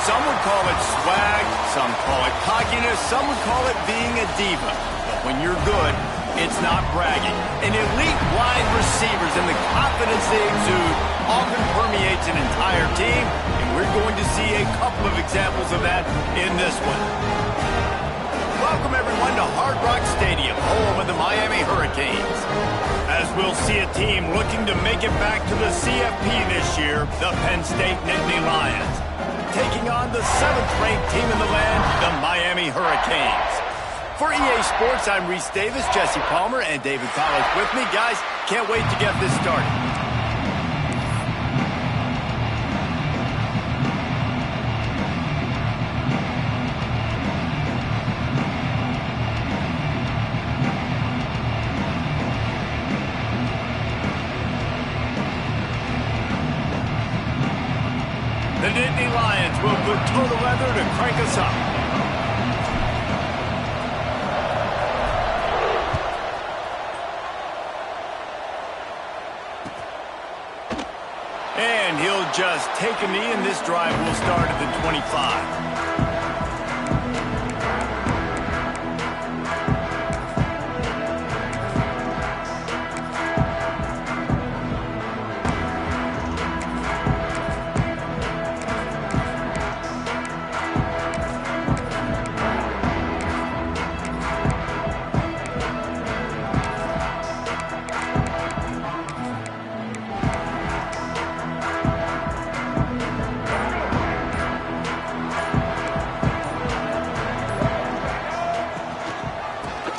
Some would call it swag, some call it cockiness, some would call it being a diva. But when you're good, it's not bragging. An elite wide receivers and the confidence they exude often permeates an entire team, and we're going to see a couple of examples of that in this one. Welcome, everyone, to Hard Rock Stadium, home of the Miami Hurricanes. As we'll see a team looking to make it back to the CFP this year, the Penn State Nittany Lions, taking on the 7th-ranked team in the land, the Miami Hurricanes. For EA Sports, I'm Reese Davis, Jesse Palmer, and David Collins with me. Guys, can't wait to get this started. The Nittany Lions will put toe to leather to crank us up. And he'll just take a knee, and this drive will start at the 25.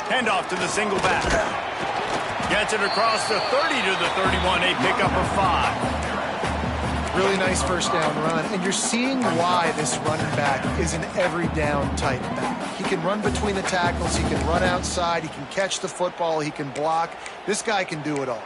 Handoff to the single back. Gets it across the 30 to the 31, a pickup of 5. Really nice first down run, and you're seeing why this running back is an every down type back. He can run between the tackles, he can run outside, he can catch the football, he can block. This guy can do it all.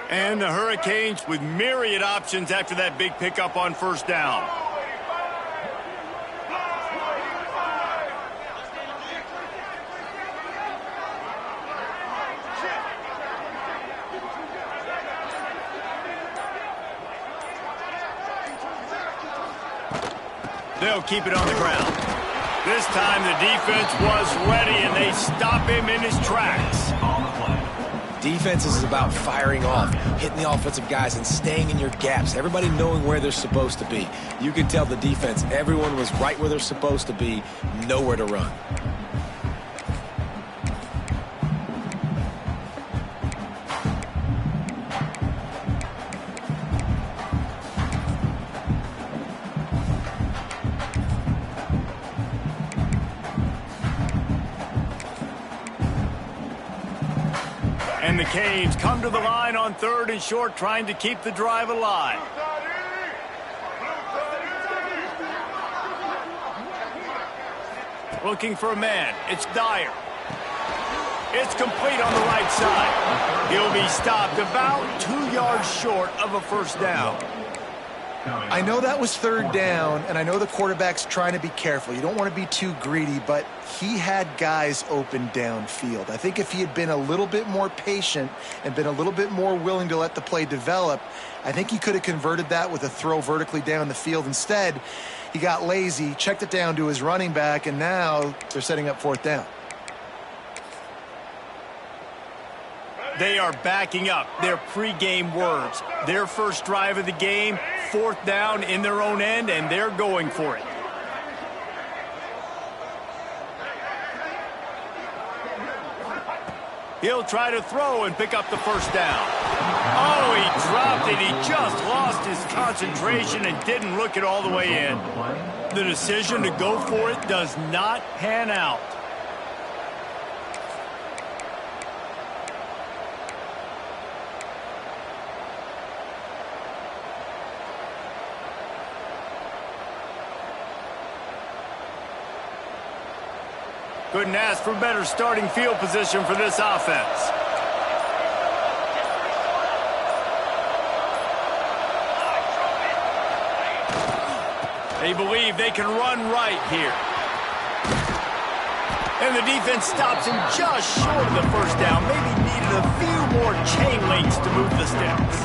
And the Hurricanes with myriad options after that big pickup on first down. They'll keep it on the ground. This time the defense was ready, and they stop him in his tracks. Defense is about firing off, hitting the offensive guys, and staying in your gaps. Everybody knowing where they're supposed to be. You can tell the defense, everyone was right where they're supposed to be, nowhere to run. And the Canes come to the line on 3rd and short, trying to keep the drive alive. Looking for a man. It's Dyer. It's complete on the right side. He'll be stopped about 2 yards short of a first down. I know that was 3rd down, and I know the quarterback's trying to be careful. You don't want to be too greedy, but he had guys open downfield. I think if he had been a little bit more patient and been a little bit more willing to let the play develop, I think he could have converted that with a throw vertically down the field. Instead, he got lazy, checked it down to his running back, and now they're setting up 4th down. They are backing up their pregame words. Their first drive of the game, 4th down in their own end, and they're going for it. He'll try to throw and pick up the first down. Oh, he dropped it. He just lost his concentration and didn't look it all the way in. The decision to go for it does not pan out. Couldn't ask for better starting field position for this offense. They believe they can run right here. And the defense stops him just short of the first down. Maybe needed a few more chain links to move the sticks.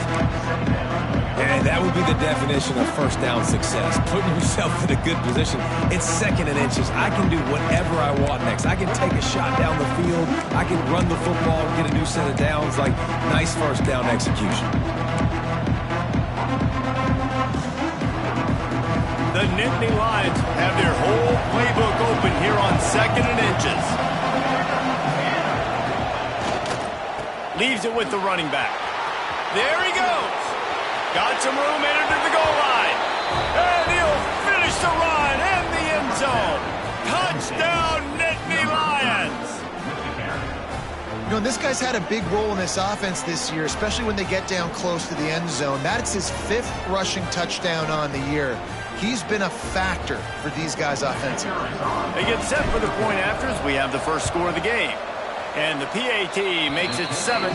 And that would be the definition of first down success. Putting yourself in a good position. It's 2nd and inches. I can do whatever I want next. I can take a shot down the field. I can run the football and get a new set of downs. Like, nice first down execution. The Nittany Lions have their whole playbook open here on 2nd and inches. Leaves it with the running back. There he goes. Got some room, entered to the goal line. And he'll finish the run in the end zone. Touchdown, Nittany Lions. You know, this guy's had a big role in this offense this year, especially when they get down close to the end zone. That's his 5th rushing touchdown on the year. He's been a factor for these guys offensively. They get set for the point afters. We have the first score of the game. And the PAT makes it 7-0.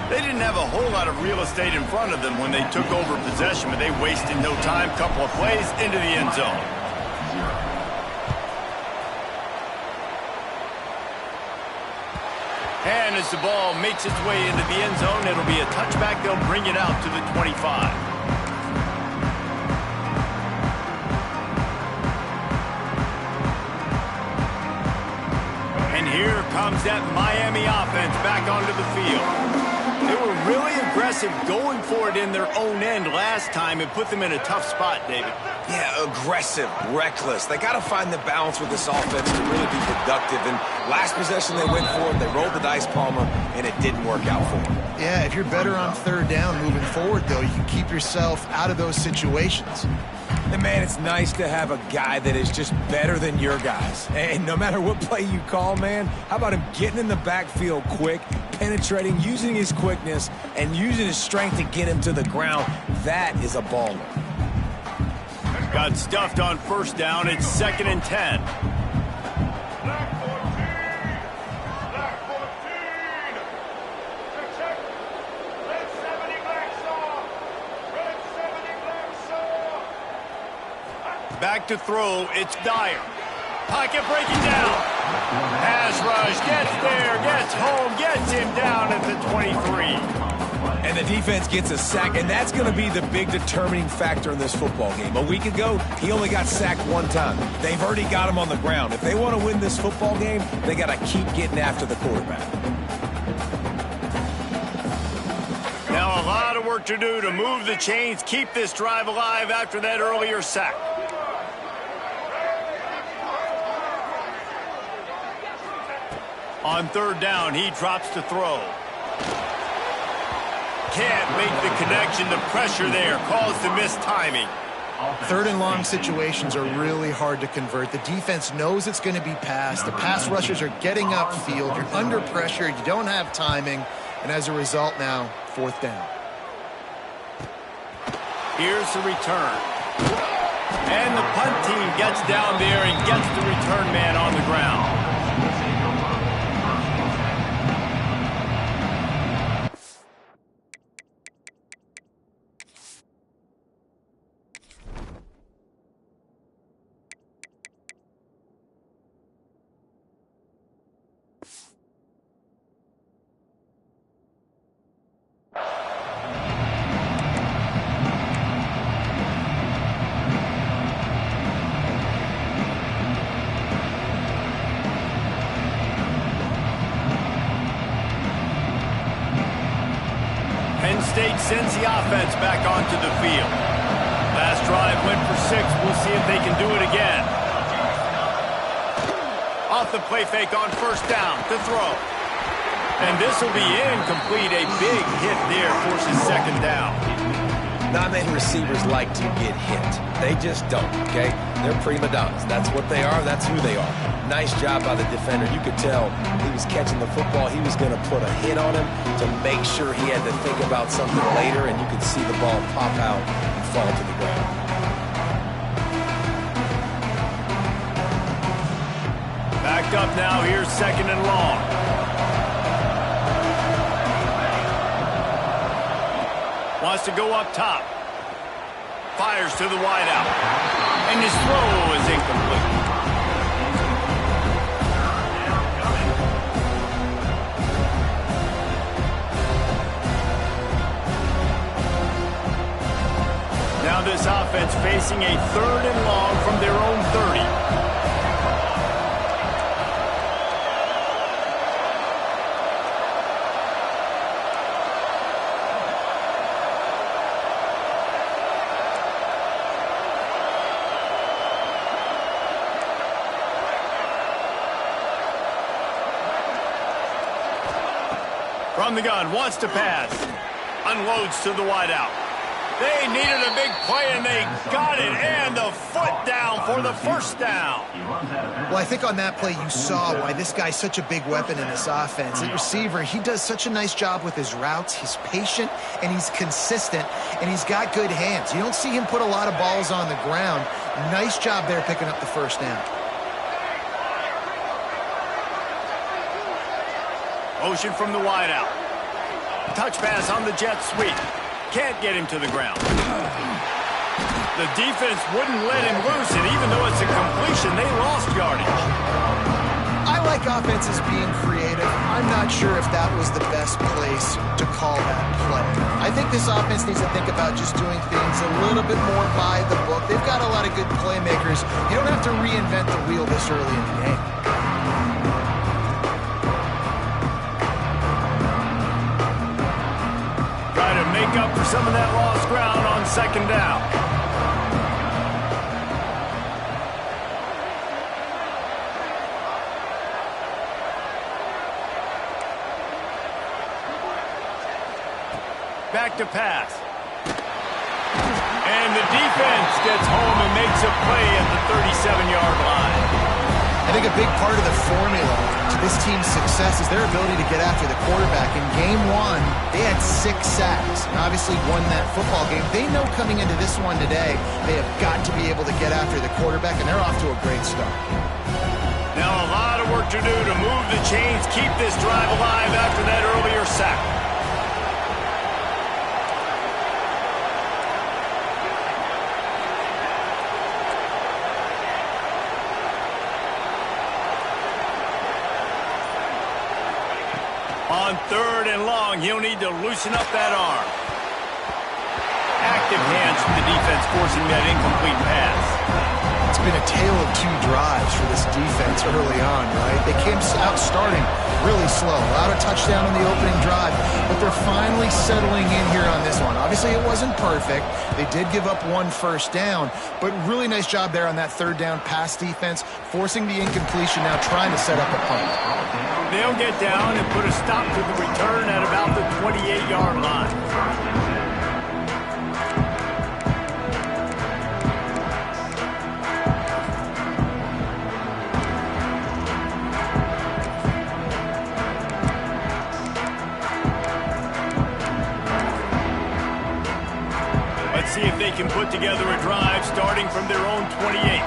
They didn't have a whole lot of real estate in front of them when they took over possession, but they wasted no time. Couple of plays into the end zone. And as the ball makes its way into the end zone, it'll be a touchback. They'll bring it out to the 25. Here comes that Miami offense back onto the field. They were really aggressive going for it in their own end last time and put them in a tough spot, David. Yeah, aggressive, reckless. They got to find the balance with this offense to really be productive. And last possession they went for it, they rolled the dice, Palmer, and it didn't work out for them. Yeah, if you're better on 3rd down moving forward, though, you can keep yourself out of those situations. And, man, it's nice to have a guy that is just better than your guys. And no matter what play you call, man, how about him getting in the backfield quick, penetrating, using his quickness, and using his strength to get him to the ground? That is a baller. Got stuffed on first down. It's 2nd and 10. Back to throw, it's Dyer. Pocket breaking down. Pass rush, gets there, gets home, gets him down at the 23. And the defense gets a sack, and that's going to be the big determining factor in this football game. A week ago, he only got sacked 1 time. They've already got him on the ground. If they want to win this football game, they got to keep getting after the quarterback. Now a lot of work to do to move the chains, keep this drive alive after that earlier sack. On 3rd down, he drops to throw. Can't make the connection. The pressure there caused the missed timing. 3rd and long situations are really hard to convert. The defense knows it's going to be passed. The pass rushers are getting upfield. You're under pressure. You don't have timing. And as a result now, 4th down. Here's the return. And the punt team gets down there and gets the return man on the ground. State sends the offense back onto the field. Last drive went for 6. We'll see if they can do it again. Off the play fake on first down to throw. And this will be incomplete. A big hit there forces 2nd down. Not many receivers like to get hit. They just don't, okay? They're prima donnas. That's what they are. That's who they are. Nice job by the defender. You could tell he was catching the football. He was going to put a hit on him to make sure he had to think about something later, and you could see the ball pop out and fall to the ground. Backed up now. Here's 2nd and long. Wants to go up top. Fires to the wideout. And his throw is incomplete. Now this offense facing a 3rd and long from their own 30. From the gun, wants to pass. Unloads to the wideout. They needed a big play, and they got it. And the foot down for the first down. Well, I think on that play you saw why this guy's such a big weapon in this offense. The receiver, he does such a nice job with his routes. He's patient, and he's consistent, and he's got good hands. You don't see him put a lot of balls on the ground. Nice job there picking up the first down. Motion from the wideout. Touch pass on the jet sweep. Can't get him to the ground. The defense wouldn't let him loose, and even though it's a completion, they lost yardage. I like offenses being creative. I'm not sure if that was the best place to call that play. I think this offense needs to think about just doing things a little bit more by the book. They've got a lot of good playmakers. You don't have to reinvent the wheel this early in the game. Make up for some of that lost ground on 2nd down. Back to pass. And the defense gets home and makes a play at the 37-yard line. I think a big part of the formula to this team's success is their ability to get after the quarterback. In game 1, they had 6 sacks and obviously won that football game. They know coming into this one today, they have got to be able to get after the quarterback, and they're off to a great start. Now a lot of work to do to move the chains, keep this drive alive after that earlier sack. On 3rd and long, he'll need to loosen up that arm. Active hands from the defense forcing that incomplete pass. It's been a tale of 2 drives for this defense early on, right? They came out starting really slow. Allowed a touchdown on the opening drive, but they're finally settling in here on this one. Obviously, it wasn't perfect. They did give up 1 first down, but really nice job there on that 3rd down pass defense, forcing the incompletion, now trying to set up a punt. They'll get down and put a stop to the return at about the 28-yard line. Let's see if they can put together a drive starting from their own 28.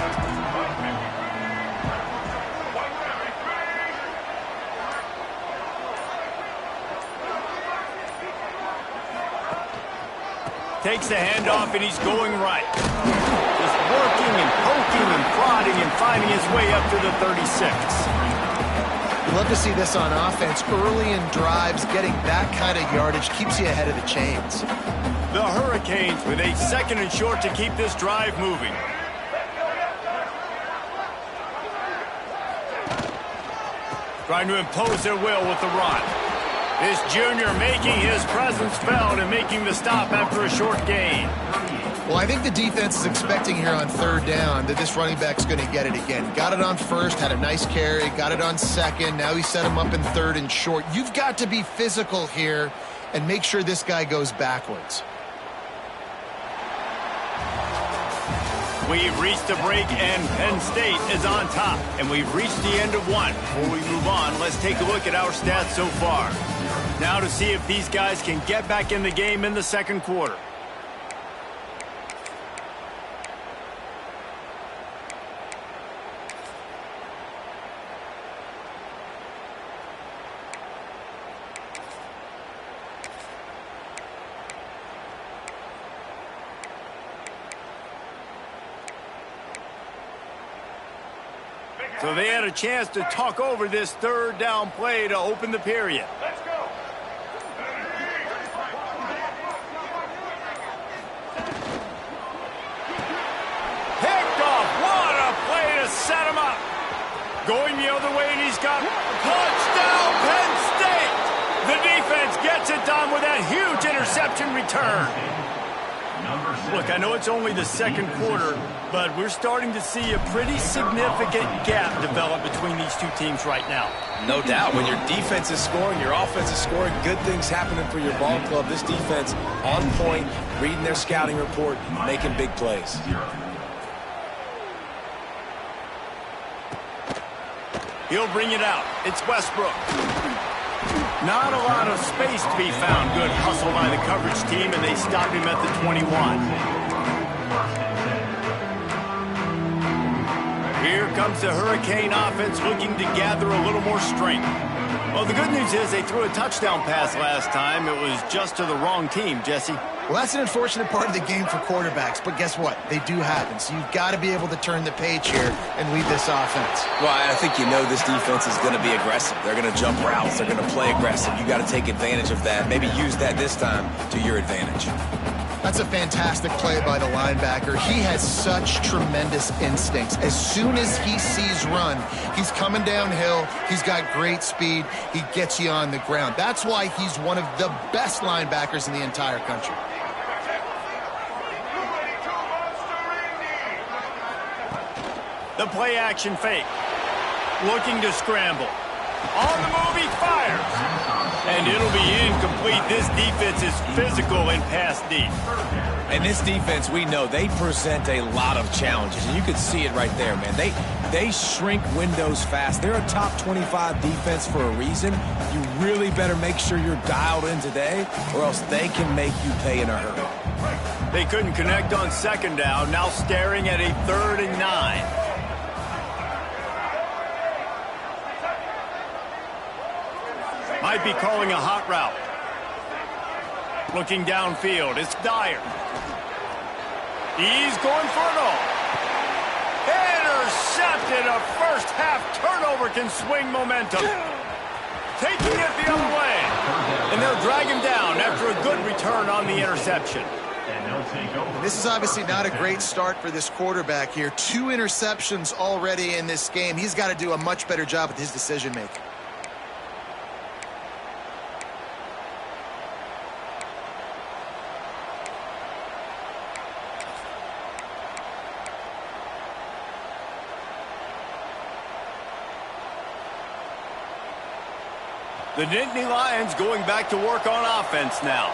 Takes the handoff, and he's going right. Just working and poking and prodding and finding his way up to the 36. You love to see this on offense. Early in drives, getting that kind of yardage keeps you ahead of the chains. The Hurricanes with a 2nd and short to keep this drive moving. Trying to impose their will with the run. This junior making his presence felt and making the stop after a short gain. Well, I think the defense is expecting here on 3rd down that this running back's going to get it again. He got it on 1st, had a nice carry, got it on 2nd. Now he set him up in 3rd and short. You've got to be physical here and make sure this guy goes backwards. We've reached a break, and Penn State is on top. And we've reached the end of 1. Before we move on, let's take a look at our stats so far. Now to see if these guys can get back in the game in the 2nd quarter. So they had a chance to talk over this third down play to open the period. Let's go. Picked off. What a play to set him up. Going the other way, and he's got touchdown, Penn State. The defense gets it done with that huge interception return. Look, I know it's only the second quarter, but we're starting to see a pretty significant gap develop between these two teams right now. No doubt. When your defense is scoring, your offense is scoring, good things happening for your ball club. This defense on point, reading their scouting report, making big plays. He'll bring it out. It's Westbrook. Not a lot of space to be found. Good hustle by the coverage team, and they stopped him at the 21. Here comes the Hurricane offense looking to gather a little more strength. Well, the good news is they threw a touchdown pass last time. It was just to the wrong team, Jesse. Well, that's an unfortunate part of the game for quarterbacks, but guess what? They do happen, so you've got to be able to turn the page here and lead this offense. Well, I think you know this defense is going to be aggressive. They're going to jump routes. They're going to play aggressive. You got to take advantage of that. Maybe use that this time to your advantage. That's a fantastic play by the linebacker. He has such tremendous instincts. As soon as he sees run, he's coming downhill. He's got great speed. He gets you on the ground. That's why he's one of the best linebackers in the entire country. The play action fake. Looking to scramble. On the move, he fires. And it'll be incomplete. This defense is physical and pass deep. And this defense, we know, they present a lot of challenges. And you can see it right there, man. They shrink windows fast. They're a top 25 defense for a reason. You really better make sure you're dialed in today, or else they can make you pay in a hurry. They couldn't connect on second down. Now staring at a 3rd and 9. Might be calling a hot route. Looking downfield, it's Dyer. He's going for it all. Intercepted. A first half turnover can swing momentum. Taking it the other way. And they'll drag him down after a good return on the interception. This is obviously not a great start for this quarterback here. 2 interceptions already in this game. He's got to do a much better job with his decision-making. The Nittany Lions going back to work on offense now.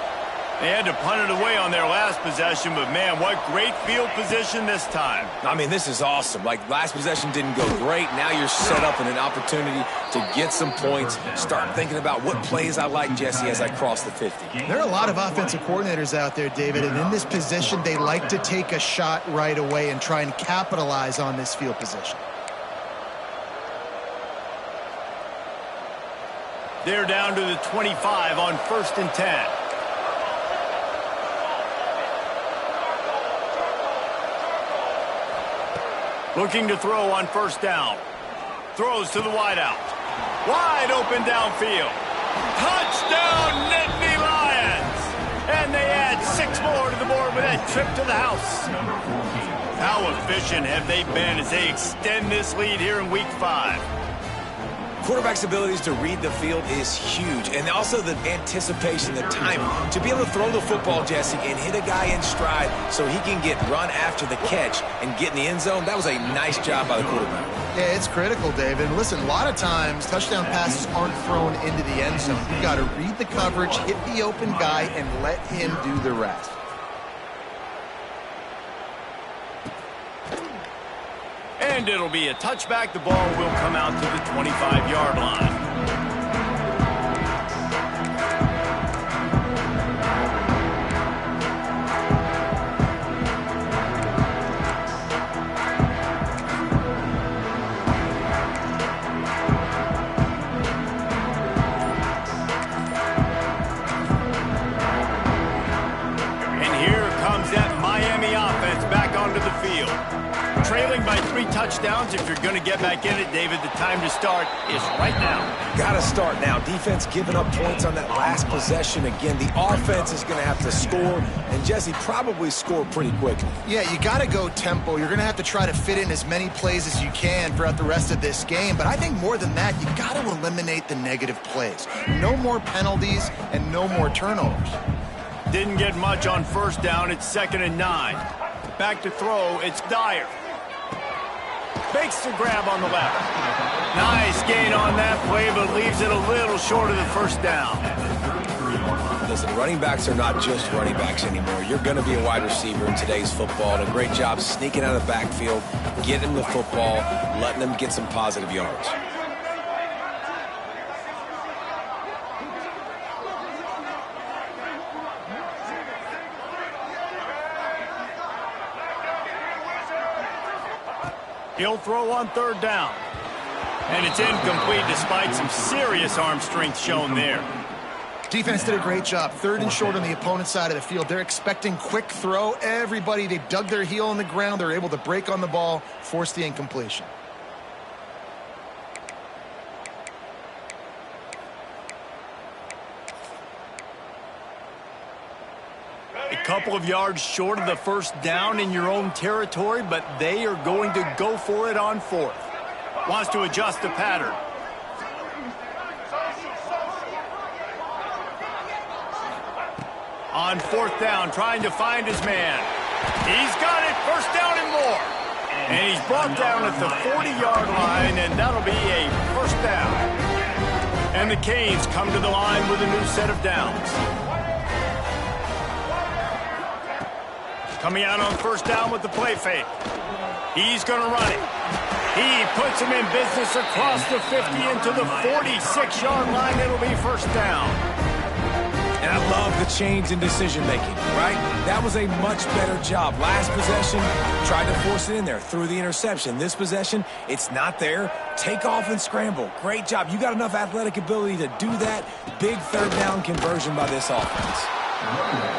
They had to punt it away on their last possession, but man, what great field position this time. I mean, this is awesome. Like, last possession didn't go great. Now you're set up in an opportunity to get some points. Start thinking about what plays I like, Jesse, as I cross the 50. There are a lot of offensive coordinators out there, David, and in this position, they like to take a shot right away and try and capitalize on this field position. They're down to the 25 on 1st and 10. Looking to throw on 1st down. Throws to the wideout. Wide open downfield. Touchdown, Nittany Lions! And they add 6 more to the board with that trip to the house. How efficient have they been as they extend this lead here in Week 5? Quarterback's abilities to read the field is huge, and also the anticipation, the timing. To be able to throw the football, Jesse, and hit a guy in stride so he can get run after the catch and get in the end zone, that was a nice job by the quarterback. Yeah, it's critical, David. Listen, a lot of times touchdown passes aren't thrown into the end zone. You've got to read the coverage, hit the open guy, and let him do the rest. And it'll be a touchback. The ball will come out to the 25-yard line. And here comes that Miami offense back onto the field. Trailing by 3 touchdowns. If you're going to get back in it, David, the time to start is right now. Got to start now. Defense giving up points on that last possession. Again, the offense is going to have to score, and Jesse probably score pretty quickly. Yeah, you got to go tempo. You're going to have to try to fit in as many plays as you can throughout the rest of this game. But I think more than that, you got to eliminate the negative plays. No more penalties and no more turnovers. Didn't get much on first down. It's 2nd and 9. Back to throw. It's Dyer. Makes the grab on the left. Nice gain on that play, but leaves it a little short of the first down. Listen, running backs are not just running backs anymore. You're going to be a wide receiver in today's football. And a great job sneaking out of the backfield, getting them the football, letting them get some positive yards. He'll throw on 3rd down. And it's incomplete despite some serious arm strength shown there. Defense did a great job. 3rd and short on the opponent's side of the field. They're expecting quick throw. Everybody, they dug their heel on the ground. They're able to break on the ball, force the incompletion. A couple of yards short of the first down in your own territory, but they are going to go for it on 4th. Wants to adjust the pattern. On 4th down, trying to find his man. He's got it, 1st down and more. And he's brought down at the 40-yard line, and that'll be a 1st down. And the Canes come to the line with a new set of downs. Coming out on 1st down with the play fake. He's going to run it. He puts him in business across the 50 into the 46-yard line. It'll be 1st down. And I love the change in decision-making, right? That was a much better job. Last possession, tried to force it in there, threw the interception. This possession, it's not there. Take off and scramble. Great job. You got enough athletic ability to do that. Big 3rd down conversion by this offense.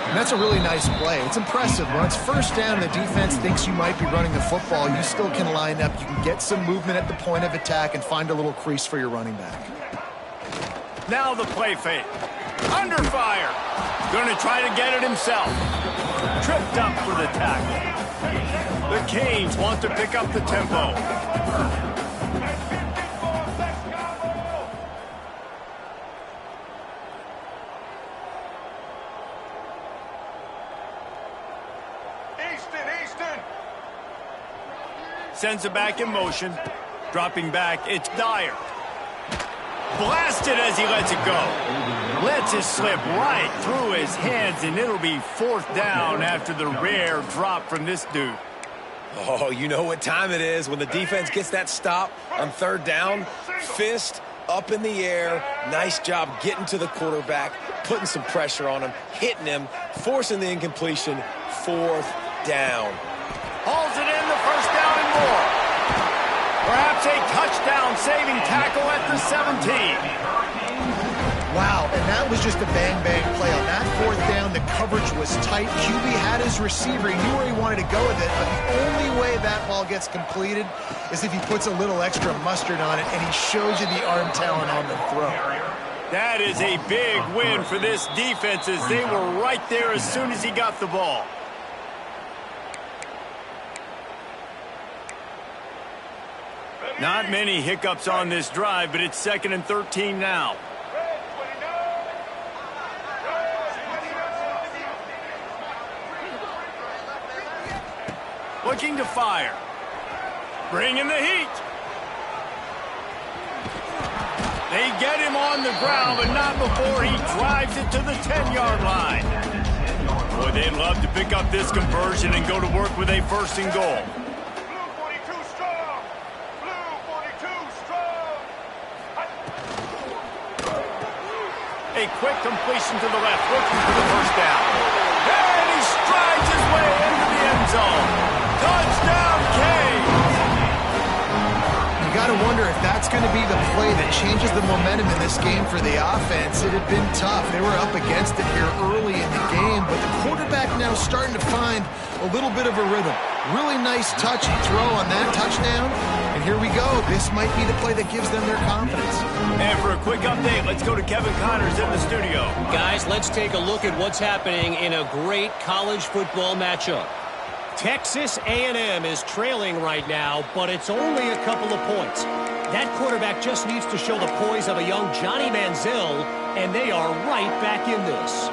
And that's a really nice play. It's impressive. When it's 1st down and the defense thinks you might be running the football, you still can line up. You can get some movement at the point of attack and find a little crease for your running back. Now the play fake. Under fire. Going to try to get it himself. Tripped up for the tackle. The Canes want to pick up the tempo. Easton. Sends it back in motion. Dropping back, it's Dyer. Blasted as he lets it go. Lets it slip right through his hands, and it'll be 4th down after the rare drop from this dude. Oh, you know what time it is when the defense gets that stop on 3rd down. Fist up in the air. Nice job getting to the quarterback, putting some pressure on him, hitting him, forcing the incompletion. 4th down. Hauls it in, the 1st down and more. Perhaps a touchdown-saving tackle at the 17. Wow, and that was just a bang-bang play. On that 4th down, the coverage was tight. QB had his receiver. He knew where he wanted to go with it, but the only way that ball gets completed is if he puts a little extra mustard on it, and he shows you the arm talent on the throw. That is a big win for this defense, as they were right there as soon as he got the ball. Not many hiccups on this drive, but it's 2nd and 13 now. Looking to fire. Bringing the heat. They get him on the ground, but not before he drives it to the 10-yard line. Boy, they'd love to pick up this conversion and go to work with a 1st and goal. A quick completion to the left, looking for the 1st down. And he strides his way into the end zone. Touchdown, Canes! You got to wonder if that's going to be the play that changes the momentum in this game for the offense. It had been tough. They were up against it here early in the game, but the quarterback now starting to find a little bit of a rhythm. Really nice touch and throw on that touchdown. And here we go. This might be the play that gives them their confidence. And for a quick update, let's go to Kevin Connors in the studio. Guys, let's take a look at what's happening in a great college football matchup. Texas A&M is trailing right now, but it's only a couple of points. That quarterback just needs to show the poise of a young Johnny Manziel, and they are right back in this.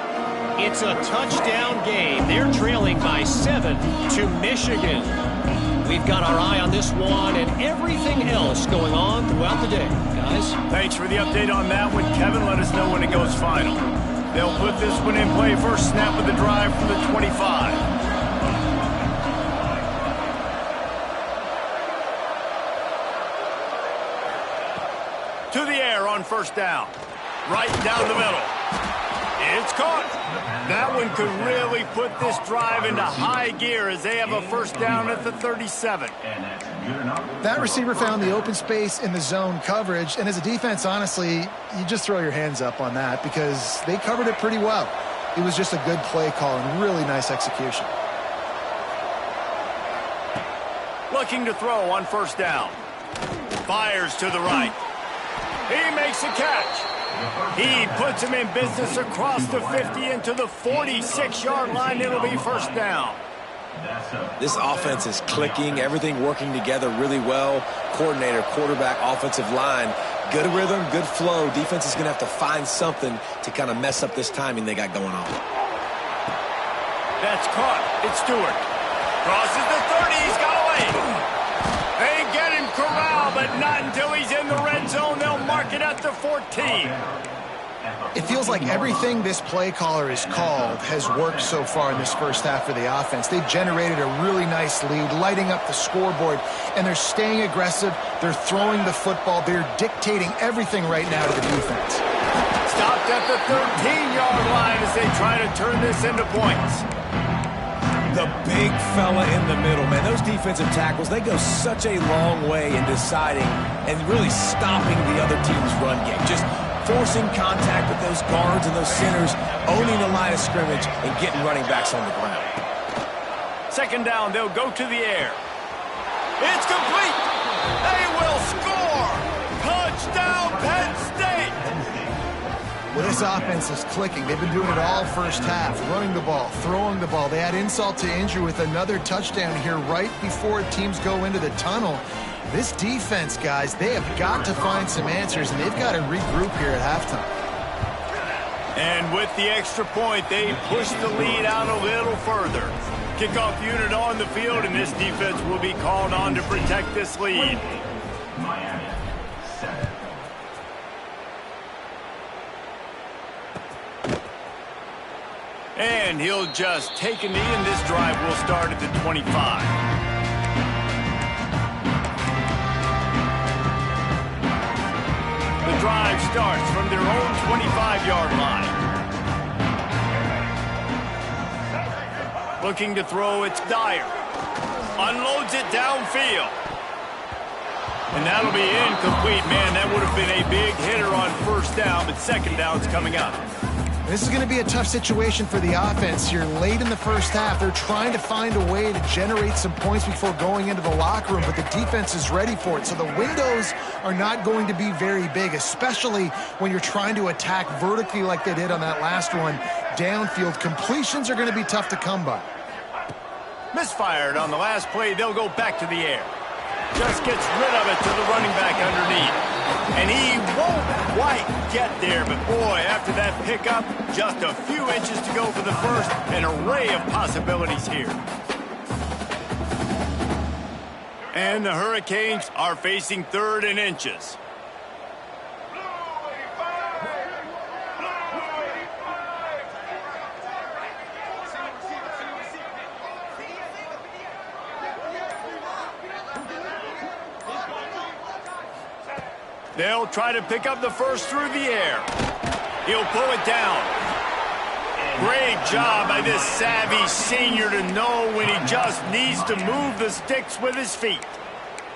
It's a touchdown game. They're trailing by 7 to Michigan. We've got our eye on this one and everything else going on throughout the day. Guys? Thanks for the update on that one, Kevin. Let us know when it goes final. They'll put this one in play. First snap of the drive from the 25. To the air on first down. Right down the middle. It's caught. That one could really put this drive into high gear as they have a first down at the 37. That receiver found the open space in the zone coverage, and as a defense, honestly, you just throw your hands up on that because they covered it pretty well. It was just a good play call and really nice execution. Looking to throw on first down. Fires to the right. He makes a catch. He puts him in business across the 50 into the 46-yard line. It'll be first down. This offense is clicking, everything working together really well. Coordinator, quarterback, offensive line, good rhythm, good flow. Defense is going to have to find something to kind of mess up this timing they got going on. That's caught. It's Stewart. Crosses the 30. He's got away. They get him corralled, but not until he's in the red zone. They'll mark it at the 14. It feels like everything this play caller has called has worked so far in this first half of the offense. They've generated a really nice lead, lighting up the scoreboard, and they're staying aggressive. They're throwing the football. They're dictating everything right now to the defense. Stopped at the 13-yard line as they try to turn this into points. The big fella in the middle, man. Those defensive tackles, they go such a long way in deciding and really stopping the other team's run game. Just forcing contact with those guards and those centers, owning the line of scrimmage, and getting running backs on the ground. Second down, they'll go to the air. It's complete. They will score. Touchdown, Penn State. Well, this offense is clicking. They've been doing it all first half, running the ball, throwing the ball. They add insult to injury with another touchdown here right before teams go into the tunnel. This defense, guys, they have got to find some answers, and they've got to regroup here at halftime. And with the extra point, they push the lead out a little further. Kickoff unit on the field, and this defense will be called on to protect this lead. Miami, 7. And he'll just take a knee, and this drive will start at the 25. The drive starts from their own 25-yard line. Looking to throw, it's Dyer. Unloads it downfield. And that'll be incomplete. Man, that would have been a big hitter on first down, but second down's coming up. This is going to be a tough situation for the offense here late in the first half. They're trying to find a way to generate some points before going into the locker room, but the defense is ready for it. So the windows are not going to be very big, especially when you're trying to attack vertically like they did on that last one. Downfield completions are going to be tough to come by. Misfired on the last play. They'll go back to the air. Just gets rid of it to the running back underneath. And he won't quite get there, but boy, after that pickup, just a few inches to go for the first. An array of possibilities here. And the Hurricanes are facing 3rd and inches. They'll try to pick up the first through the air. He'll pull it down. Great job by this savvy senior to know when he just needs to move the sticks with his feet.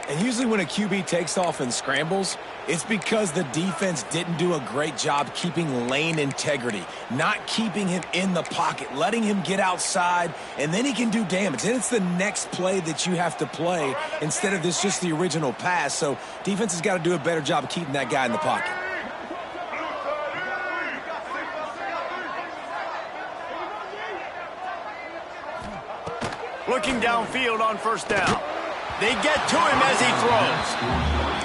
And usually when a QB takes off and scrambles, it's because the defense didn't do a great job keeping lane integrity, not keeping him in the pocket, letting him get outside, and then he can do damage. Then it's the next play that you have to play instead of this just the original pass. So defense has got to do a better job of keeping that guy in the pocket. Looking downfield on first down. They get to him as he throws.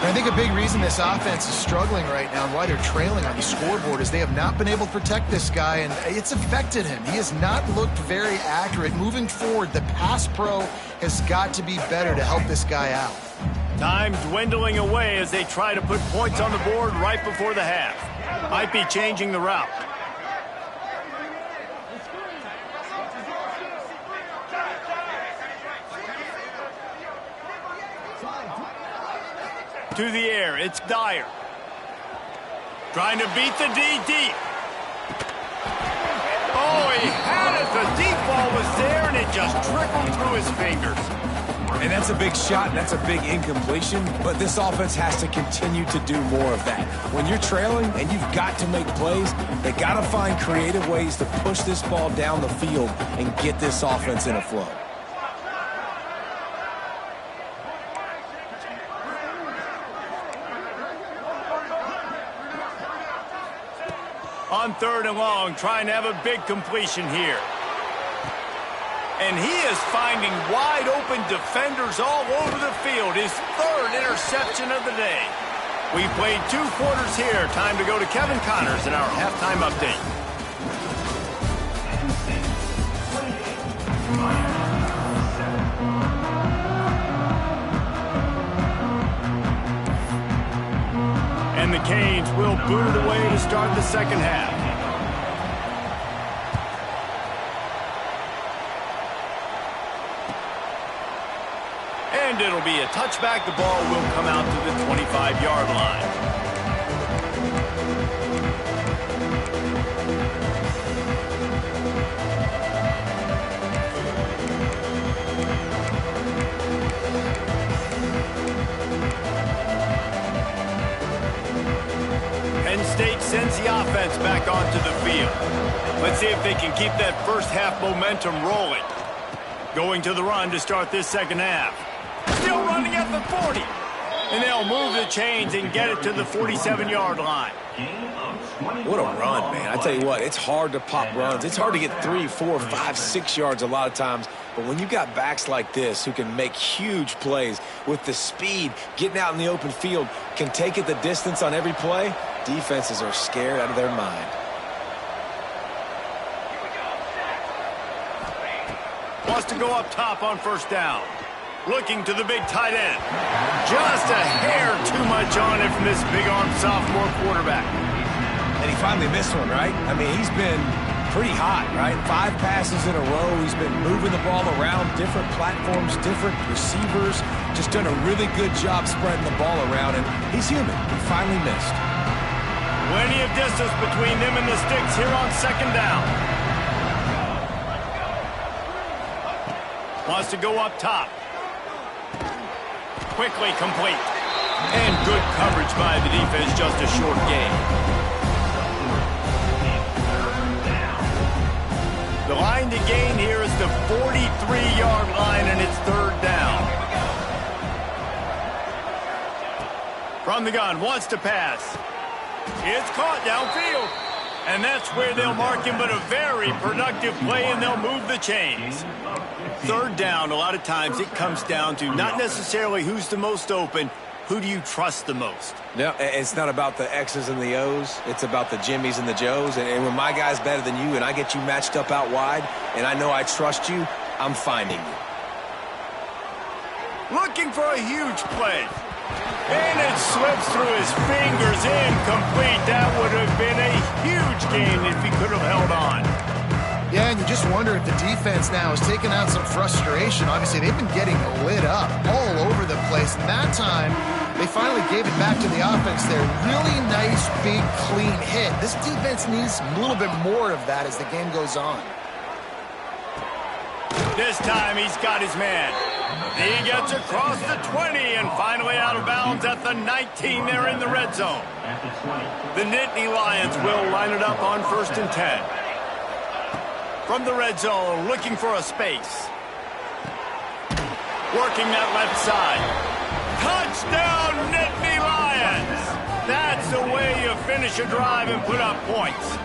I think a big reason this offense is struggling right now and why they're trailing on the scoreboard is they have not been able to protect this guy, and it's affected him. He has not looked very accurate. Moving forward, the pass pro has got to be better to help this guy out. Time dwindling away as they try to put points on the board right before the half. Might be changing the route. To the air, it's Dyer. Trying to beat the DD. Oh, he had it. The deep ball was there, and it just trickled through his fingers. And that's a big shot, and that's a big incompletion, but this offense has to continue to do more of that. When you're trailing and you've got to make plays, they got to find creative ways to push this ball down the field and get this offense in a flow. On third and long, trying to have a big completion here. And he is finding wide open defenders all over the field. His third interception of the day. We played 2 quarters here. Time to go to Kevin Connors in our halftime update. And the Canes will boot it away to start the second half. And it'll be a touchback. The ball will come out to the 25-yard line. Penn State sends the offense back onto the field. Let's see if they can keep that first half momentum rolling. Going to the run to start this second half. Still running at the 40. And they'll move the chains and get it to the 47-yard line. What a run, man. I tell you what, it's hard to pop runs. It's hard to get 3, 4, 5, 6 yards a lot of times. But when you got backs like this who can make huge plays with the speed, getting out in the open field, can take it the distance on every play, defenses are scared out of their mind. Wants to go up top on first down. Looking to the big tight end. Just a hair too much on it from this big-arm sophomore quarterback. And he finally missed one, right? I mean, he's been pretty hot, right? 5 passes in a row. He's been moving the ball around, different platforms, different receivers. Just done a really good job spreading the ball around, and he's human. He finally missed. Plenty of distance between them and the sticks here on second down. Wants to go up top. Quickly complete. And good coverage by the defense, just a short gain. The line to gain here is the 43-yard line, and it's third down. From the gun, wants to pass. It's caught downfield. And that's where they'll mark him, but a very productive play, and they'll move the chains. Third down, a lot of times it comes down to not necessarily who's the most open, who do you trust the most? No, it's not about the X's and the O's. It's about the Jimmies and the Joes. And when my guy's better than you and I get you matched up out wide and I know I trust you, I'm finding you. Looking for a huge play. And it slips through his fingers, incomplete. That would have been a huge gain if he could have held on. Yeah, and you just wonder if the defense now is taking out some frustration. Obviously, they've been getting lit up all over the place. And that time, they finally gave it back to the offense there. Really nice, big, clean hit. This defense needs a little bit more of that as the game goes on. This time he's got his man. He gets across the 20 and finally out of bounds at the 19 there in the red zone. The Nittany Lions will line it up on 1st and 10. From the red zone, looking for a space. Working that left side. Touchdown, Nittany Lions! That's the way you finish a drive and put up points.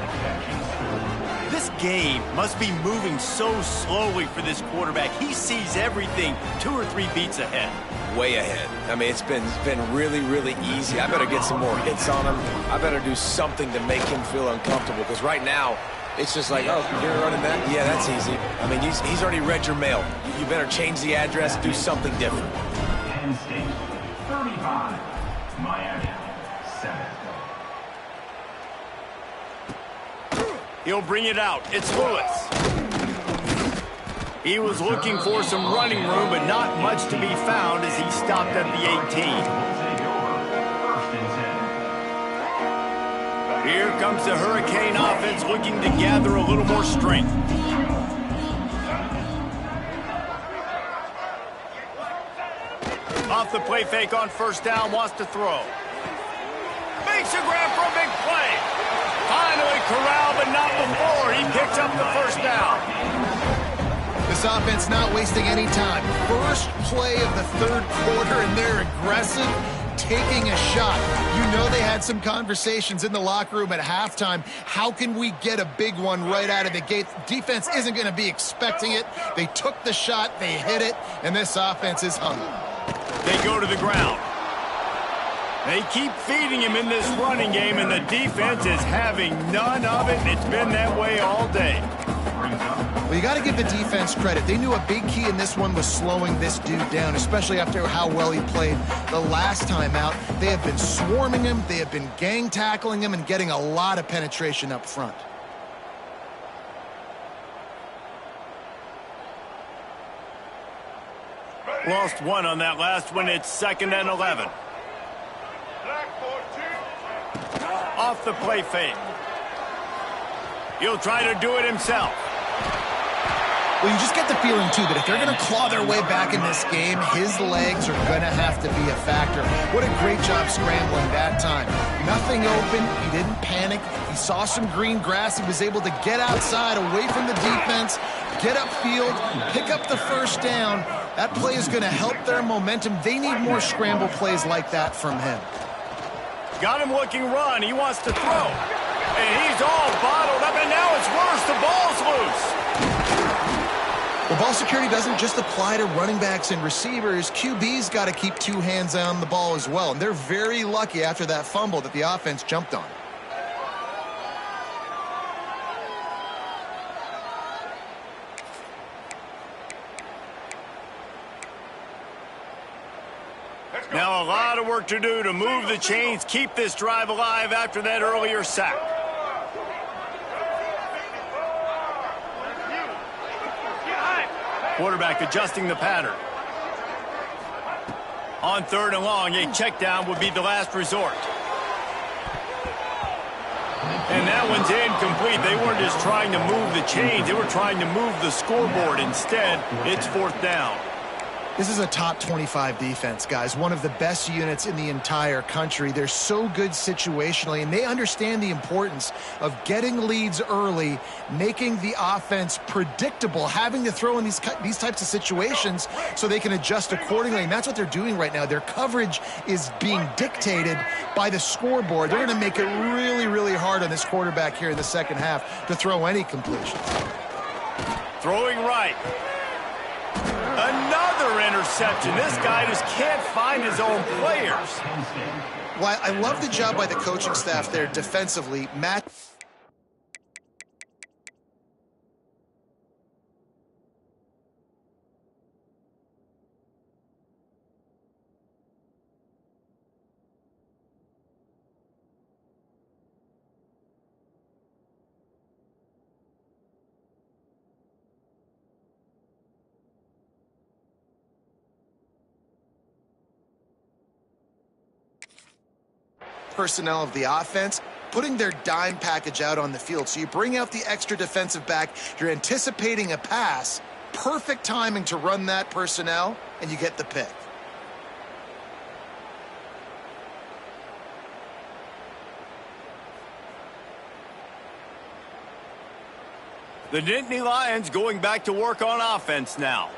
This game must be moving so slowly for this quarterback. He sees everything 2 or 3 beats ahead. Way ahead. I mean, it's been really, really easy. I better get some more hits on him. I better do something to make him feel uncomfortable, because right now, it's just like, oh, you're running that? Yeah, that's easy. I mean, he's already read your mail. You better change the address, do something different. Penn State, 35. Miami, 7. He'll bring it out. It's Lewis. He was looking for some running room, but not much to be found as he stopped at the 18. Here comes the Hurricane offense looking to gather a little more strength. Off the play fake on 1st down, wants to throw. Makes a grab for a big play. Finally corralled, but not before. He picks up the 1st down. This offense not wasting any time. First play of the 3rd quarter, and they're aggressive, taking a shot. You know they had some conversations in the locker room at halftime. How can we get a big one right out of the gate? Defense isn't going to be expecting it. They took the shot, they hit it, and this offense is hungry. They go to the ground. They keep feeding him in this running game, and the defense is having none of it, and it's been that way all day. Well, you got to give the defense credit. They knew a big key in this one was slowing this dude down, especially after how well he played the last time out. They have been swarming him, they have been gang tackling him, and getting a lot of penetration up front. Lost one on that last one. It's 2nd and 11. Off the play fake. He'll try to do it himself. Well, you just get the feeling, too, that if they're going to claw their way back in this game, his legs are going to have to be a factor. What a great job scrambling that time. Nothing open. He didn't panic. He saw some green grass. He was able to get outside, away from the defense, get upfield, pick up the 1st down. That play is going to help their momentum. They need more scramble plays like that from him. Got him looking run. He wants to throw. And he's all bottled up, and now it's worse. The ball's loose. Well, ball security doesn't just apply to running backs and receivers. QB's got to keep 2 hands on the ball as well. And they're very lucky after that fumble that the offense jumped on. Now a lot of work to do to move the chains, keep this drive alive after that earlier sack. Quarterback adjusting the pattern. On 3rd and long, a check down would be the last resort. And that one's incomplete. They weren't just trying to move the chains. They were trying to move the scoreboard. Instead, it's 4th down. This is a top 25 defense, guys. One of the best units in the entire country. They're so good situationally, and they understand the importance of getting leads early, making the offense predictable, having to throw in these types of situations so they can adjust accordingly. And that's what they're doing right now. Their coverage is being dictated by the scoreboard. They're going to make it really, really hard on this quarterback here in the 2nd half to throw any completions. Throwing right. Another interception. This guy just can't find his own players. Well, I love the job by the coaching staff there defensively. Matt. Personnel of the offense, putting their dime package out on the field. So you bring out the extra defensive back, you're anticipating a pass, Perfect timing to run that personnel, and you get the pick. The Nittany Lions going back to work on offense now.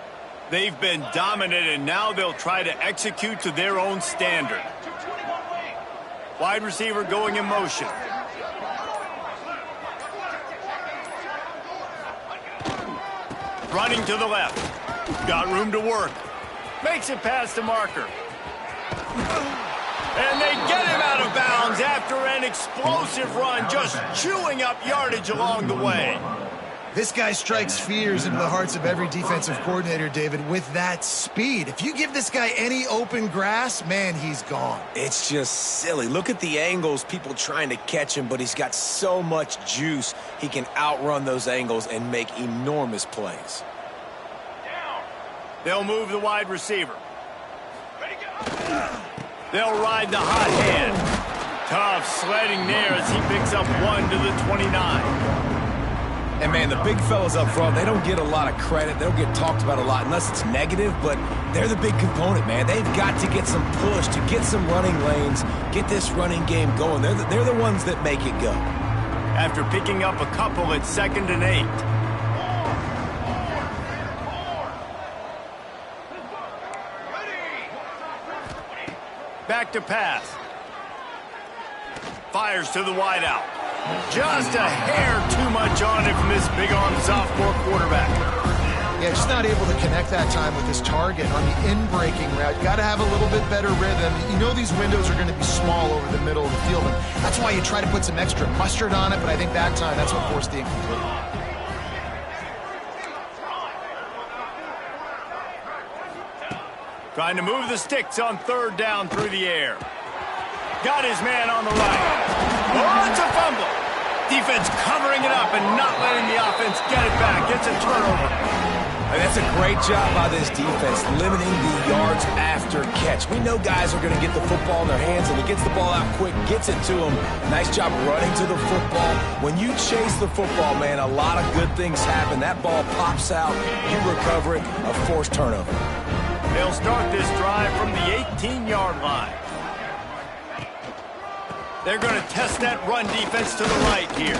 They've been dominant, and now they'll try to execute to their own standard. Wide receiver going in motion. Running to the left. Got room to work. Makes it past the marker. And they get him out of bounds after an explosive run, just chewing up yardage along the way. This guy strikes fears into the hearts of every defensive coordinator, David, with that speed. If you give this guy any open grass, man, he's gone. It's just silly. Look at the angles, people trying to catch him, but he's got so much juice. He can outrun those angles and make enormous plays. They'll move the wide receiver. They'll ride the hot hand. Tough sledding there as he picks up 1 to the 29. And, man, the big fellas up front, they don't get a lot of credit. They don't get talked about a lot unless it's negative, but they're the big component, man. They've got to get some push, to get some running lanes, get this running game going. They're the ones that make it go. After picking up a couple at 2nd and 8. Back to pass. Fires to the wideout. Just a hair too much on it from this big-arm sophomore quarterback. Yeah, just not able to connect that time with his target on the in-breaking route. Got to have a little bit better rhythm. You know these windows are going to be small over the middle of the field, and that's why you try to put some extra mustard on it, but I think that time, that's what forced the incomplete. Trying to move the sticks on 3rd down through the air. Got his man on the right. Oh, it's a fumble. Defense covering it up and not letting the offense get it back. It's a turnover. And that's a great job by this defense, limiting the yards after catch. We know guys are going to get the football in their hands, and he gets the ball out quick, gets it to them. Nice job running to the football. When you chase the football, man, a lot of good things happen. That ball pops out, you recover it, a forced turnover. They'll start this drive from the 18-yard line. They're going to test that run defense to the right here.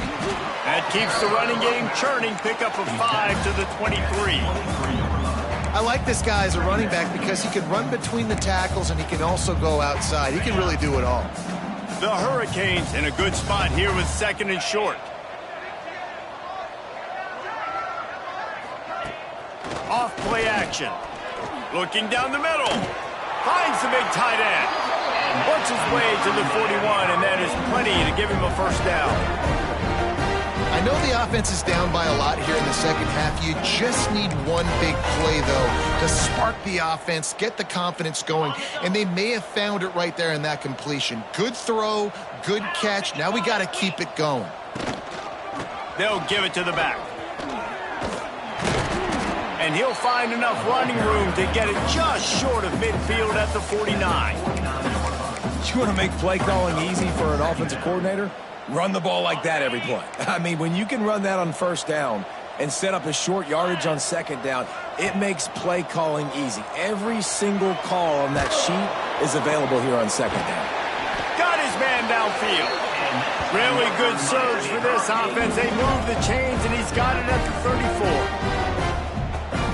That keeps the running game churning. Pick up a 5 to the 23. I like this guy as a running back because he can run between the tackles and he can also go outside. He can really do it all. The Hurricanes in a good spot here with 2nd and short. Off play action. Looking down the middle. Finds the big tight end. Works his way to the 41, and that is plenty to give him a 1st down. I know the offense is down by a lot here in the second half. You just need one big play, though, to spark the offense, get the confidence going, and they may have found it right there in that completion. Good throw, good catch. Now we got to keep it going. They'll give it to the back. And he'll find enough running room to get it just short of midfield at the 49. You want to make play calling easy for an offensive coordinator? Run the ball like that every play. I mean, when you can run that on 1st down and set up a short yardage on 2nd down, it makes play calling easy. Every single call on that sheet is available here on 2nd down. Got his man downfield. Really good surge for this offense. They move the chains, and he's got it at the 34.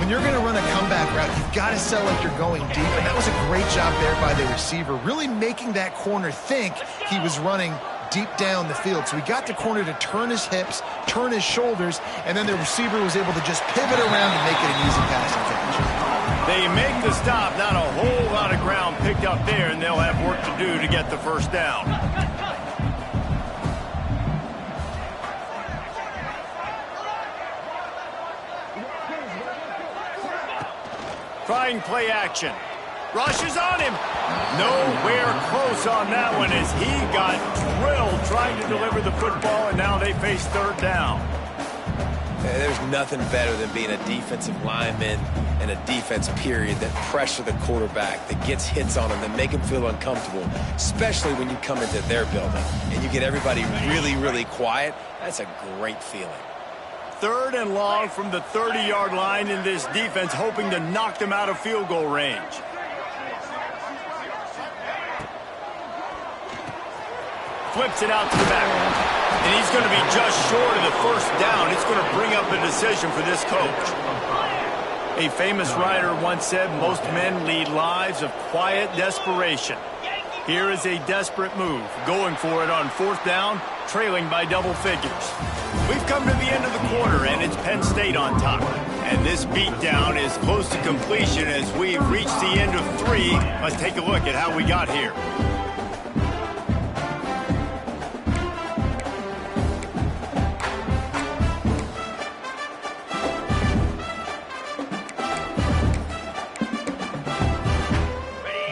When you're going to run a comeback route, you've got to sell like you're going deep, and that was a great job there by the receiver, really making that corner think he was running deep down the field. So he got the corner to turn his hips, turn his shoulders, and then the receiver was able to just pivot around and make it an easy passing catch. They make the stop, not a whole lot of ground picked up there, and they'll have work to do to get the 1st down. Trying play action. Rushes on him. Nowhere close on that one as he got drilled trying to deliver the football, and now they face 3rd down. There's nothing better than being a defensive lineman and a defense period that pressure the quarterback, that gets hits on him, that make him feel uncomfortable, especially when you come into their building and you get everybody really, really quiet. That's a great feeling. 3rd and long from the 30-yard line in this defense, hoping to knock them out of field goal range. Flips it out to the back. And he's going to be just short of the first down. It's going to bring up a decision for this coach. A famous writer once said, most men lead lives of quiet desperation. Here is a desperate move, going for it on 4th down, trailing by double figures. We've come to the end of the quarter, and it's Penn State on top. And this beatdown is close to completion as we've reached the end of 3. Let's take a look at how we got here.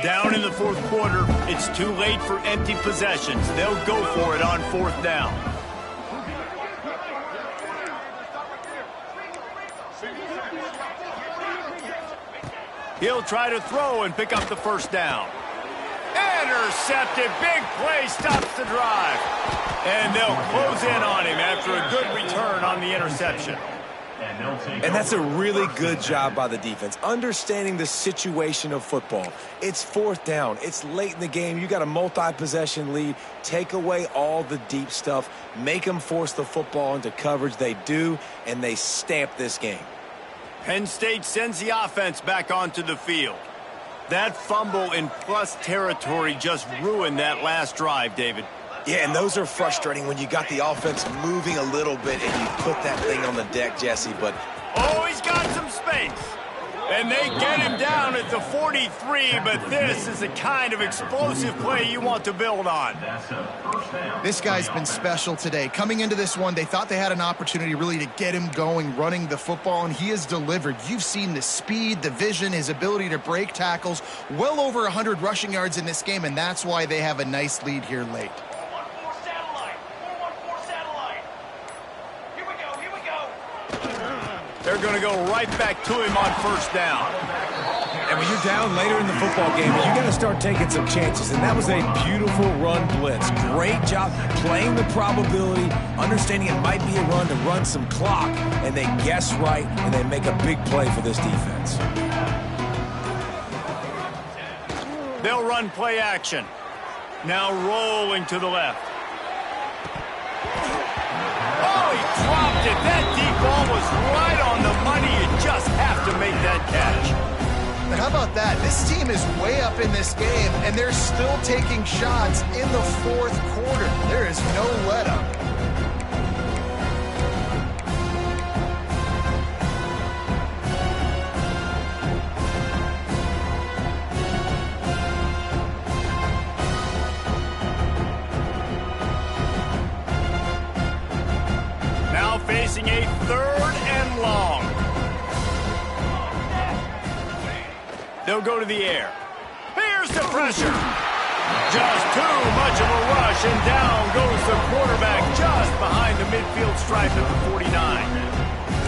Down in the 4th quarter, it's too late for empty possessions. They'll go for it on 4th down. He'll try to throw and pick up the first down. Intercepted. Big play stops the drive. And they'll close in on him after a good return on the interception. And that's a really good job by the defense, understanding the situation of football. It's 4th down. It's late in the game. You got a multi-possession lead. Take away all the deep stuff. Make them force the football into coverage. They do, and they stamp this game. Penn State sends the offense back onto the field. That fumble in plus territory just ruined that last drive, David. Yeah, and those are frustrating when you got the offense moving a little bit and you put that thing on the deck, Jesse, but... Oh, he's got some space. And they get him down at the 43, but this is the kind of explosive play you want to build on. This guy's been special today. Coming into this one, they thought they had an opportunity really to get him going, running the football, and he has delivered. You've seen the speed, the vision, his ability to break tackles, well over 100 rushing yards in this game, and that's why they have a nice lead here late. They're going to go right back to him on 1st down. And when you're down later in the football game, you got to start taking some chances. And that was a beautiful run blitz. Great job playing the probability, understanding it might be a run to run some clock. And they guess right, and they make a big play for this defense. They'll run play action. Now rolling to the left. Oh, he dropped it. That deep ball was right on the money. You just have to make that catch. And how about that? This team is way up in this game, and they're still taking shots in the 4th quarter. There is no let-up. Facing a 3rd and long. They'll go to the air. Here's the pressure. Just too much of a rush, and down goes the quarterback just behind the midfield stripe at the 49.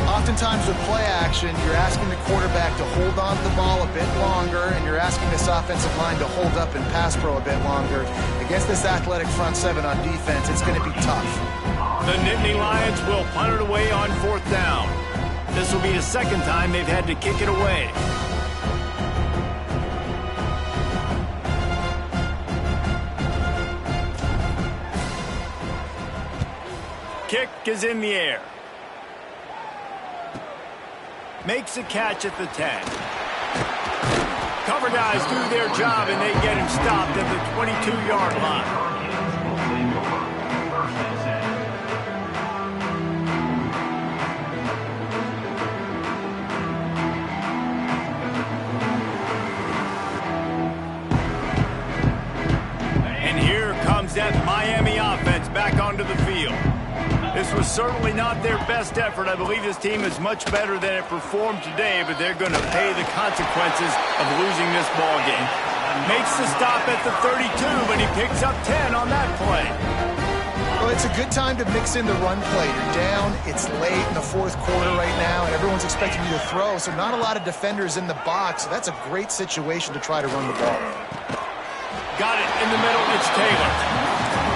Oftentimes with play action, you're asking the quarterback to hold on to the ball a bit longer, and you're asking this offensive line to hold up and pass pro a bit longer. Against this athletic front 7 on defense, it's going to be tough. The Nittany Lions will punt it away on 4th down. This will be the 2nd time they've had to kick it away. Kick is in the air. Makes a catch at the 10. Cover guys do their job, and they get him stopped at the 22-yard line. That Miami offense back onto the field. This was certainly not their best effort. I believe this team is much better than it performed today, but they're going to pay the consequences of losing this ball game. Makes the stop at the 32, but he picks up 10 on that play. Well, it's a good time to mix in the run play. You're down, it's late in the 4th quarter right now, and everyone's expecting you to throw, so not a lot of defenders in the box. So that's a great situation to try to run the ball. Got it in the middle. It's Taylor.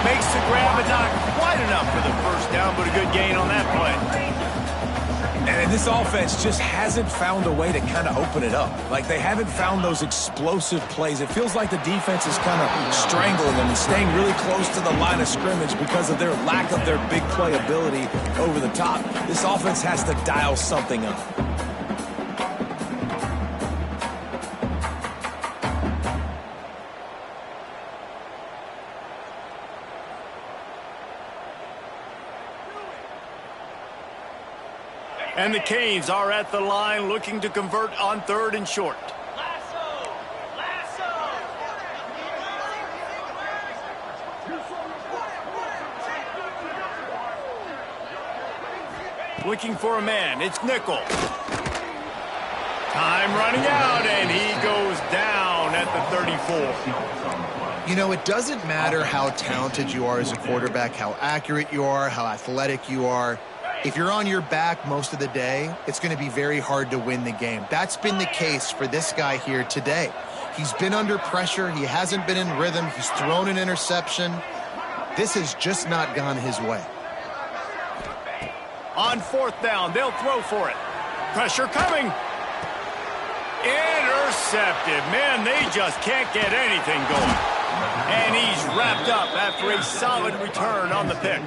Makes the grab, but not quite enough for the first down, but a good gain on that play. And this offense just hasn't found a way to kind of open it up. Like, they haven't found those explosive plays. It feels like the defense is kind of strangling them and staying really close to the line of scrimmage because of their lack of their big play ability over the top. This offense has to dial something up. And the Canes are at the line looking to convert on 3rd and short. Looking for a man. It's nickel. Time running out, and he goes down at the 34. You know, it doesn't matter how talented you are as a quarterback, how accurate you are, how athletic you are. If you're on your back most of the day, it's going to be very hard to win the game. That's been the case for this guy here today. He's been under pressure. He hasn't been in rhythm. He's thrown an interception. This has just not gone his way. On 4th down, they'll throw for it. Pressure coming. Intercepted. Man, they just can't get anything going. And he's wrapped up after a solid return on the pick.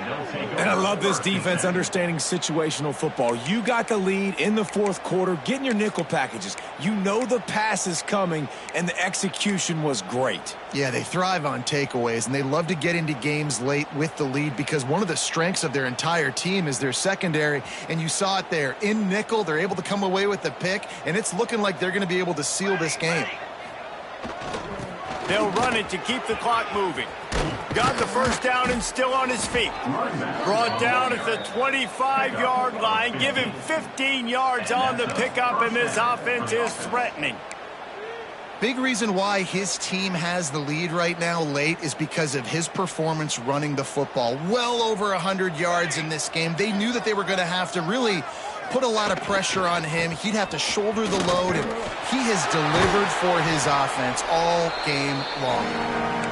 And I love this defense understanding situational football. You got the lead in the 4th quarter, getting your nickel packages. You know the pass is coming, and the execution was great. Yeah, they thrive on takeaways, and they love to get into games late with the lead because one of the strengths of their entire team is their secondary, and you saw it there. In nickel, they're able to come away with the pick, and it's looking like they're going to be able to seal this game. They'll run it to keep the clock moving. Got the 1st down and still on his feet. Brought down at the 25-yard line. Give him 15 yards on the pickup, and this offense is threatening. Big reason why his team has the lead right now late is because of his performance running the football. Well over 100 yards in this game. They knew that they were going to have to really put a lot of pressure on him. He'd have to shoulder the load, and he has delivered for his offense all game long.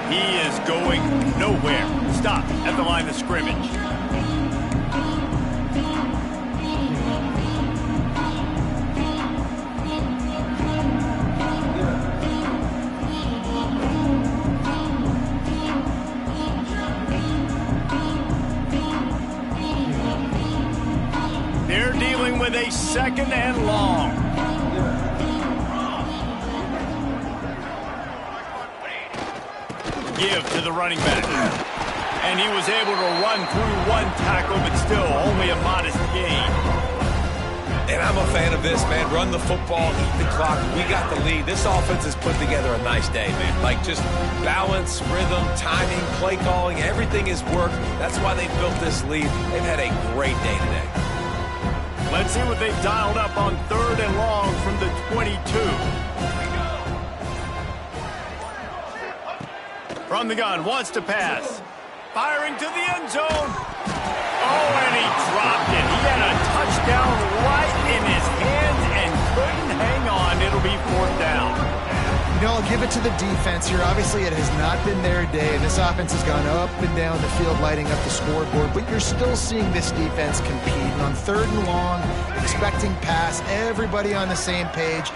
He is going nowhere. Stop at the line of scrimmage. They're dealing with a 2nd and long. Give to the running back. And he was able to run through 1 tackle, but still only a modest gain. And I'm a fan of this, man. Run the football, eat the clock. We got the lead. This offense has put together a nice day, man. Like, just balance, rhythm, timing, play calling, everything has worked. That's why they built this lead. They've had a great day today. Let's see what they've dialed up on 3rd and long from the 22. From the gun, wants to pass. Firing to the end zone. Oh, and he dropped it. He had a touchdown right in his hands and couldn't hang on. It'll be 4th down. You know, I'll give it to the defense here. Obviously, it has not been their day, and this offense has gone up and down the field lighting up the scoreboard, but you're still seeing this defense compete. And on 3rd and long, expecting pass, everybody on the same page,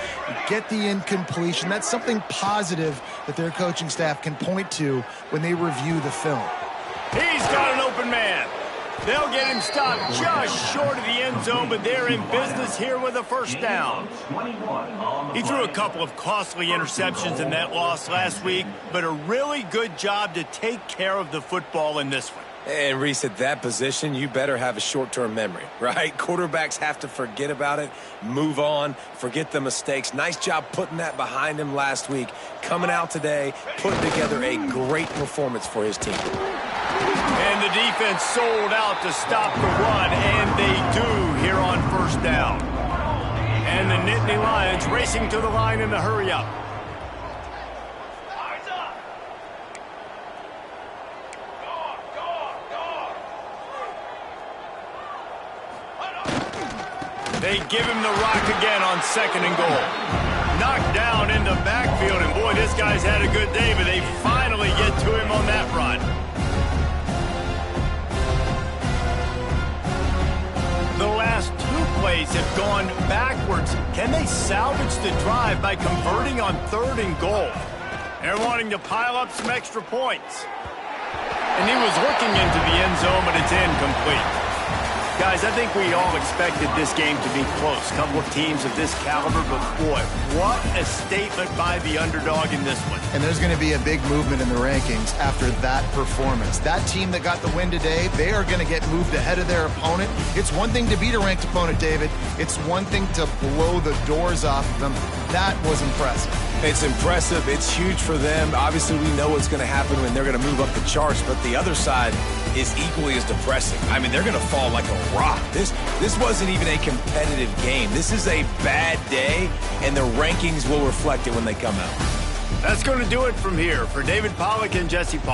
get the incompletion. That's something positive that their coaching staff can point to when they review the film. He's got an open man. They'll get him stopped just short of the end zone, but they're in business here with a 1st down. He threw a couple of costly interceptions in that loss last week, but a really good job to take care of the football in this one. And Reese, at that position, you better have a short-term memory, right? Quarterbacks have to forget about it, move on, forget the mistakes. Nice job putting that behind him last week. Coming out today, putting together a great performance for his team. And the defense sold out to stop the run, and they do here on 1st down. And the Nittany Lions racing to the line in the hurry-up. They give him the rock again on 2nd and goal. Knocked down in the backfield, and boy, this guy's had a good day, but they finally get to him on that run. The last Aggies have gone backwards. Can they salvage the drive by converting on 3rd and goal? They're wanting to pile up some extra points. And he was looking into the end zone, but it's incomplete. Guys, I think we all expected this game to be close. Couple of teams of this caliber, but boy, what a statement by the underdog in this one. And there's going to be a big movement in the rankings after that performance. That team that got the win today, they are going to get moved ahead of their opponent. It's one thing to beat a ranked opponent, David. It's one thing to blow the doors off of them. That was impressive. It's impressive. It's huge for them. Obviously, we know what's going to happen when they're going to move up the charts, but the other side is equally as depressing. I mean, they're going to fall like a rock. This wasn't even a competitive game. This is a bad day, and the rankings will reflect it when they come out. That's going to do it from here. For David Pollack and Jesse Paul.